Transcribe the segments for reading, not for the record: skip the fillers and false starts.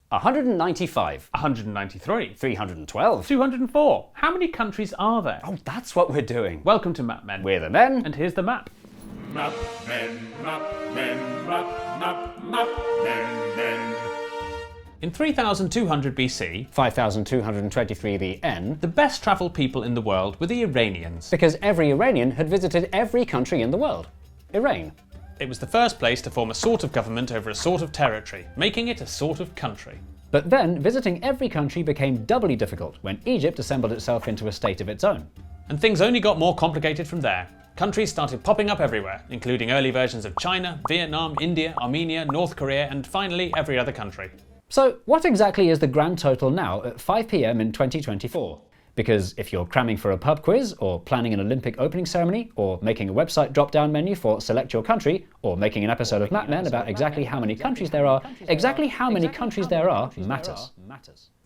195. 193. 312. 204. How many countries are there? Oh, that's what we're doing. Welcome to Map Men. We're the men. And here's the map. Map men, map men, map men. In 3200 BC, 5223 the N, the best travelled people in the world were the Iranians. because every Iranian had visited every country in the world. Iran. It was the first place to form a sort of government over a sort of territory, making it a sort of country. But then, visiting every country became doubly difficult when Egypt assembled itself into a state of its own. And things only got more complicated from there. Countries started popping up everywhere, including early versions of China, Vietnam, India, Armenia, North Korea, and finally every other country. So, what exactly is the grand total now at 5 p.m. in 2024? Because if you're cramming for a pub quiz, or planning an Olympic opening ceremony, or making a website drop-down menu for select your country, or making an episode of Map Men about exactly how many countries there are, exactly how many countries there are matters.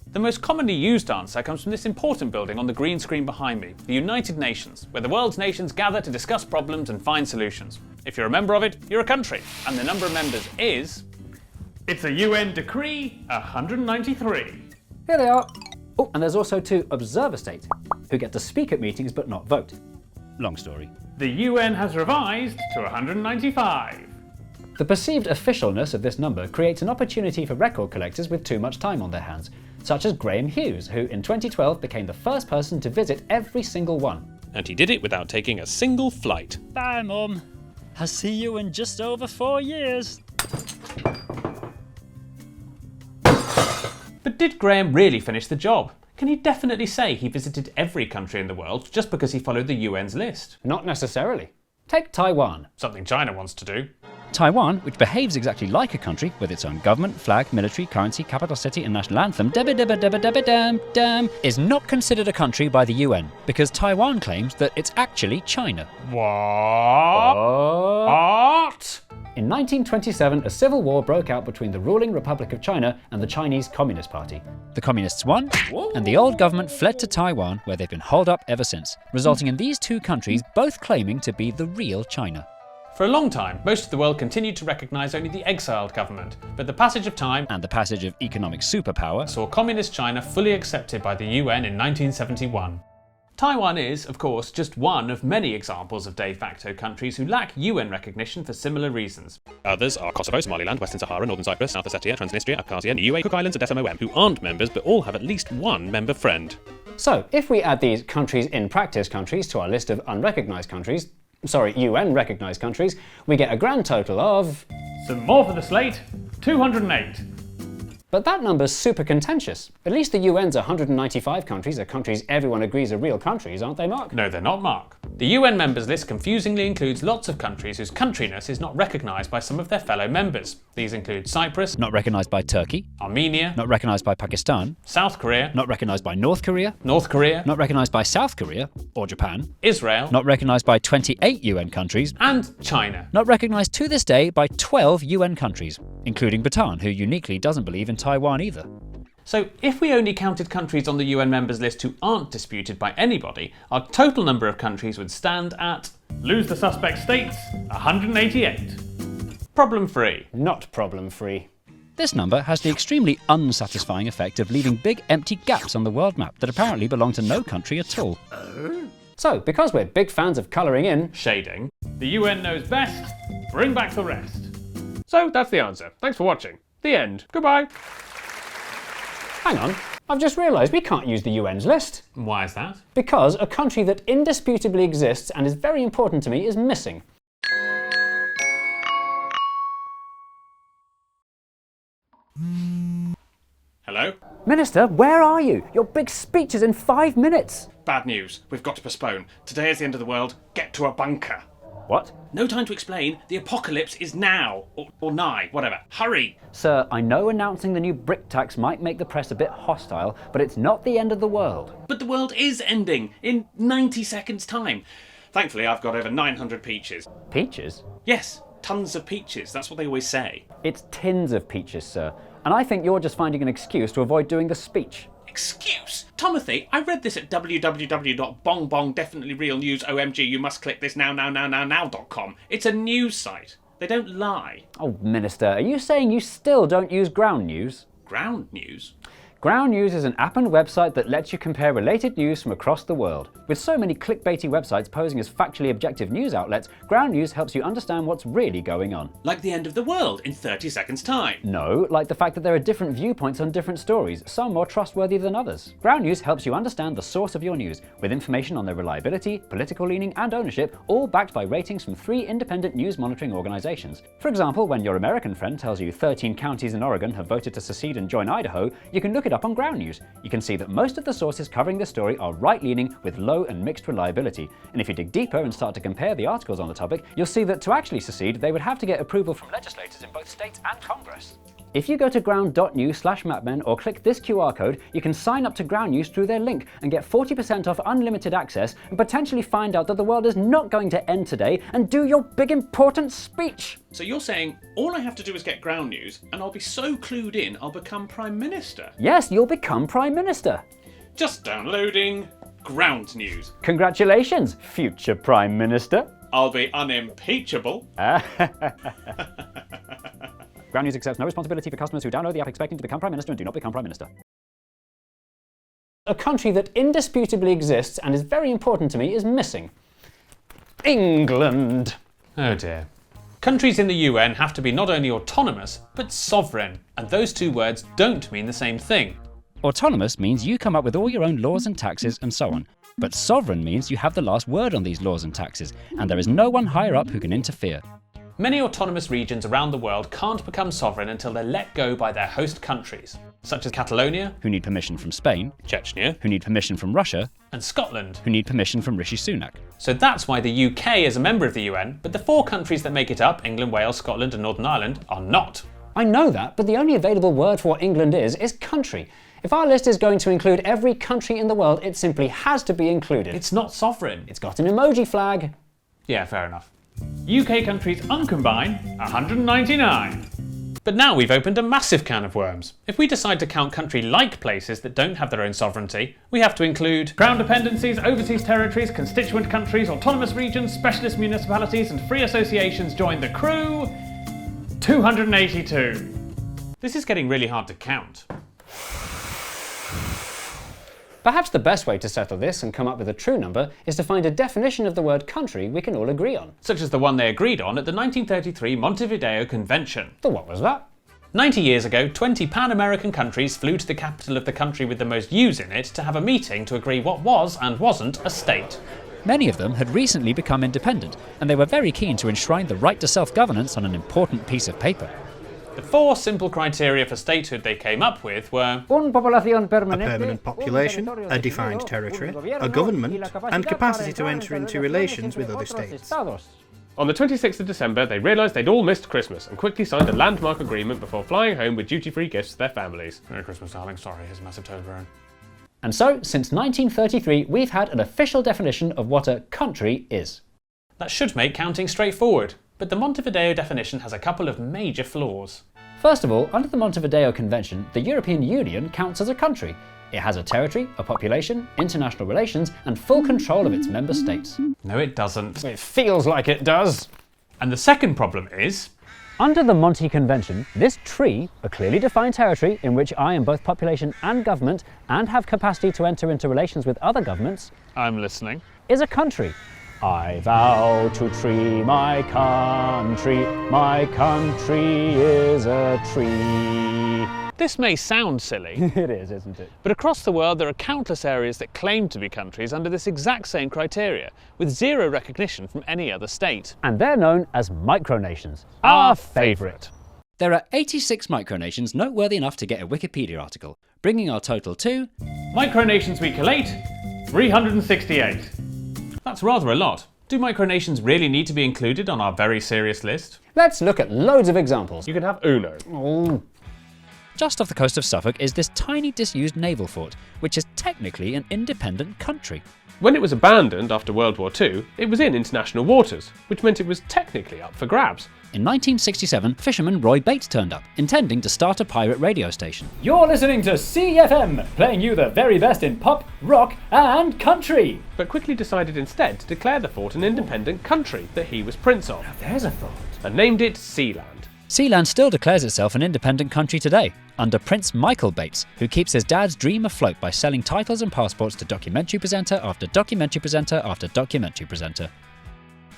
The most commonly used answer comes from this important building on the green screen behind me, the United Nations, where the world's nations gather to discuss problems and find solutions. If you're a member of it, you're a country, and the number of members is... It's a UN Decree 193. Here they are. Oh, and there's also 2 observer states, who get to speak at meetings but not vote. Long story. The UN has revised to 195. The perceived officialness of this number creates an opportunity for record collectors with too much time on their hands, such as Graham Hughes, who in 2012 became the first person to visit every single one. And he did it without taking a single flight. Bye, Mum. I'll see you in just over 4 years. But did Graham really finish the job? Can he definitely say he visited every country in the world just because he followed the UN's list? Not necessarily. Take Taiwan. Something China wants to do. Taiwan, which behaves exactly like a country with its own government, flag, military, currency, capital city and national anthem, is not considered a country by the UN because Taiwan claims that it's actually China. What? In 1927, a civil war broke out between the ruling Republic of China and the Chinese Communist Party. The communists won, and the old government fled to Taiwan, where they've been holed up ever since, resulting in these 2 countries both claiming to be the real China. For a long time, most of the world continued to recognise only the exiled government, but the passage of time And the passage of economic superpower saw Communist China fully accepted by the UN in 1971. Taiwan is, of course, just one of many examples of de facto countries who lack UN recognition for similar reasons. Others are Kosovo, Somaliland, Western Sahara, Northern Cyprus, South Ossetia, Transnistria, Abkhazia, Niue, Cook Islands and SMOM, who aren't members but all have at least one member friend. So, if we add these countries in practice countries to our list of unrecognised countries, UN recognised countries, we get a grand total of... Some more for the slate, 208. But that number's super contentious. At least the UN's 195 countries are countries everyone agrees are real countries, aren't they, Mark? No, they're not, Mark. The UN members list confusingly includes lots of countries whose countryness is not recognised by some of their fellow members. These include Cyprus, not recognised by Turkey, Armenia, not recognised by Pakistan, South Korea, not recognised by North Korea, not recognised by South Korea or Japan, Israel, not recognised by 28 UN countries, and China. not recognised to this day by 12 UN countries, including Bhutan, who uniquely doesn't believe in Taiwan either. So if we only counted countries on the UN members list who aren't disputed by anybody, our total number of countries would stand at, lose the suspect states, 188. Problem free. Not problem free. This number has the extremely unsatisfying effect of leaving big empty gaps on the world map that apparently belong to no country at all. So, because we're big fans of colouring in, Shading. The UN knows best. Bring back the rest. So that's the answer. Thanks for watching. The end. Goodbye. hang on, I've just realised we can't use the UN's list. Why is that? Because a country that indisputably exists and is very important to me is missing. Hello? Minister, where are you? Your big speech is in 5 minutes. Bad news. We've got to postpone. Today is the end of the world. Get to a bunker. What? No time to explain. The apocalypse is now. Or nigh. Whatever. Hurry. Sir, I know announcing the new brick tax might make the press a bit hostile, but it's not the end of the world. But the world is ending in 90 seconds' time. Thankfully, I've got over 900 peaches. Peaches? Yes, tons of peaches. That's what they always say. It's tins of peaches, sir. And I think you're just finding an excuse to avoid doing the speech. Excuse? Timothy, I read this at www.bongbongdefinitelyrealnewsomg. You must click this now.com. It's a news site. They don't lie. Oh, Minister, are you saying you still don't use ground news? Ground news? Ground News is an app and website that lets you compare related news from across the world. With so many clickbaity websites posing as factually objective news outlets, Ground News helps you understand what's really going on. Like the end of the world in 30 seconds time? No, like the fact that there are different viewpoints on different stories, some more trustworthy than others. Ground News helps you understand the source of your news, with information on their reliability, political leaning and ownership, all backed by ratings from 3 independent news monitoring organizations. For example, when your American friend tells you 13 counties in Oregon have voted to secede and join Idaho, you can look it up on Ground News. You can see that most of the sources covering this story are right-leaning with low and mixed reliability. And if you dig deeper and start to compare the articles on the topic, you'll see that to actually secede, they would have to get approval from legislators in both states and Congress. If you go to ground.news/mapmen or click this QR code, you can sign up to Ground News through their link and get 40% off unlimited access and potentially find out that the world is not going to end today and do your big important speech. So you're saying all I have to do is get Ground News and I'll be so clued in I'll become Prime Minister? Yes, you'll become Prime Minister. Just downloading Ground News. Congratulations, future Prime Minister. I'll be unimpeachable. Ground News accepts no responsibility for customers who download the app expecting to become Prime Minister and do not become Prime Minister. A country that indisputably exists and is very important to me is missing. England. Oh dear. Countries in the UN have to be not only autonomous, but sovereign, and those two words don't mean the same thing. Autonomous means you come up with all your own laws and taxes and so on. But sovereign means you have the last word on these laws and taxes, and there is no one higher up who can interfere. Many autonomous regions around the world can't become sovereign until they're let go by their host countries, such as Catalonia, Who need permission from Spain, Chechnya, who need permission from Russia, and Scotland. who need permission from Rishi Sunak. So that's why the UK is a member of the UN, but the 4 countries that make it up, England, Wales, Scotland and Northern Ireland, are not. I know that, but the only available word for what England is country. If our list is going to include every country in the world, it simply has to be included. It's not sovereign. It's got an emoji flag. Yeah, fair enough. UK countries uncombined, 199. But now we've opened a massive can of worms. If we decide to count country-like places that don't have their own sovereignty, we have to include crown dependencies, overseas territories, constituent countries, autonomous regions, specialist municipalities and free associations join the crew. 282. This is getting really hard to count. Perhaps the best way to settle this and come up with a true number is to find a definition of the word country we can all agree on. Such as the one they agreed on at the 1933 Montevideo Convention. So what was that? 90 years ago, 20 Pan-American countries flew to the capital of the country with the most U's in it to have a meeting to agree what was and wasn't a state. Many of them had recently become independent, and they were very keen to enshrine the right to self-governance on an important piece of paper. The 4 simple criteria for statehood they came up with were A permanent population, a defined territory, a government, and capacity to enter into relations with other states. On the 26th of December, they realised they'd all missed Christmas and quickly signed a landmark agreement before flying home with duty-free gifts to their families. Merry Christmas, darling. Sorry, here's a massive Toblerone. And so, since 1933, we've had an official definition of what a country is. That should make counting straightforward, but the Montevideo definition has a couple of major flaws. First of all, under the Montevideo Convention, the European Union counts as a country. It has a territory, a population, international relations, and full control of its member states. No, it doesn't. It feels like it does. And the second problem is, Under the Monte Convention, this tree, a clearly defined territory in which I am both population and government and have capacity to enter into relations with other governments, I'm listening, is a country. I vow to tree my country is a tree. this may sound silly, It is, isn't it? but across the world there are countless areas that claim to be countries under this exact same criteria, with zero recognition from any other state. And they're known as micronations. Our favourite. There are 86 micronations noteworthy enough to get a Wikipedia article, bringing our total to Micronations we collate, 368. That's rather a lot. Do micronations really need to be included on our very serious list? Let's look at loads of examples. You can have Uno. Oh, Just off the coast of Suffolk is this tiny disused naval fort, which is technically an independent country. When it was abandoned after World War II, it was in international waters, which meant it was technically up for grabs. In 1967, fisherman Roy Bates turned up, intending to start a pirate radio station. You're listening to CFM, playing you the very best in pop, rock, and country. But quickly decided instead to declare the fort an independent country that he was prince of, There's a thought. and named it Sealand. Sealand still declares itself an independent country today, under Prince Michael Bates, who keeps his dad's dream afloat by selling titles and passports to documentary presenter after documentary presenter after documentary presenter.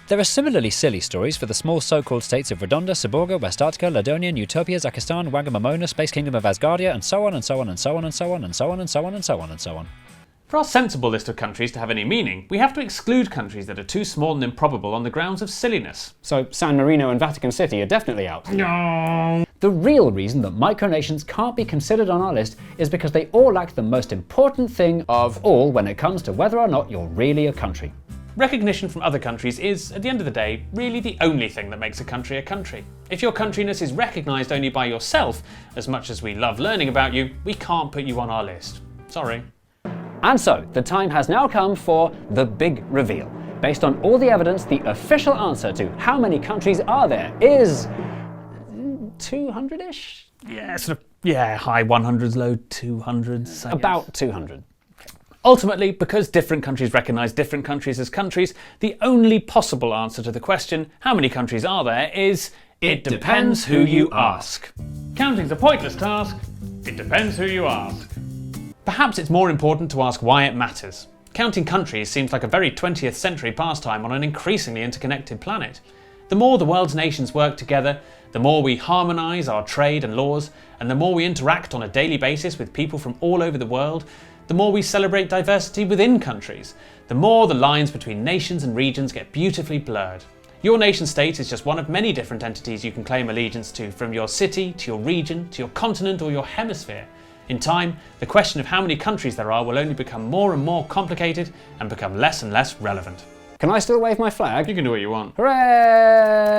There are similarly silly stories for the small so-called states of Redonda, Seborga, West Arctica, Ladonian, Utopia, Zakistan, Wagamamona, Space Kingdom of Asgardia, and so on and so on and so on and so on and so on and so on and so on and so on. For our sensible list of countries to have any meaning, we have to exclude countries that are too small and improbable on the grounds of silliness. So San Marino and Vatican City are definitely out. No. The real reason that micronations can't be considered on our list is because they all lack the most important thing of all when it comes to whether or not you're really a country. Recognition from other countries is, at the end of the day, really the only thing that makes a country a country. If your countryness is recognised only by yourself, as much as we love learning about you, we can't put you on our list. Sorry. And so, the time has now come for the big reveal. Based on all the evidence, the official answer to how many countries are there is 200-ish? Yeah, high 100s, low 200s. About 200. Ultimately, because different countries recognise different countries as countries, the only possible answer to the question, how many countries are there, is it depends who you ask. Counting's a pointless task. It depends who you ask. Perhaps it's more important to ask why it matters. Counting countries seems like a very 20th century pastime on an increasingly interconnected planet. The more the world's nations work together, the more we harmonise our trade and laws, and the more we interact on a daily basis with people from all over the world, the more we celebrate diversity within countries, the more the lines between nations and regions get beautifully blurred. Your nation state is just one of many different entities you can claim allegiance to, from your city, to your region, to your continent or your hemisphere. In time, the question of how many countries there are will only become more and more complicated and become less and less relevant. Can I still wave my flag? You can do what you want. Hooray!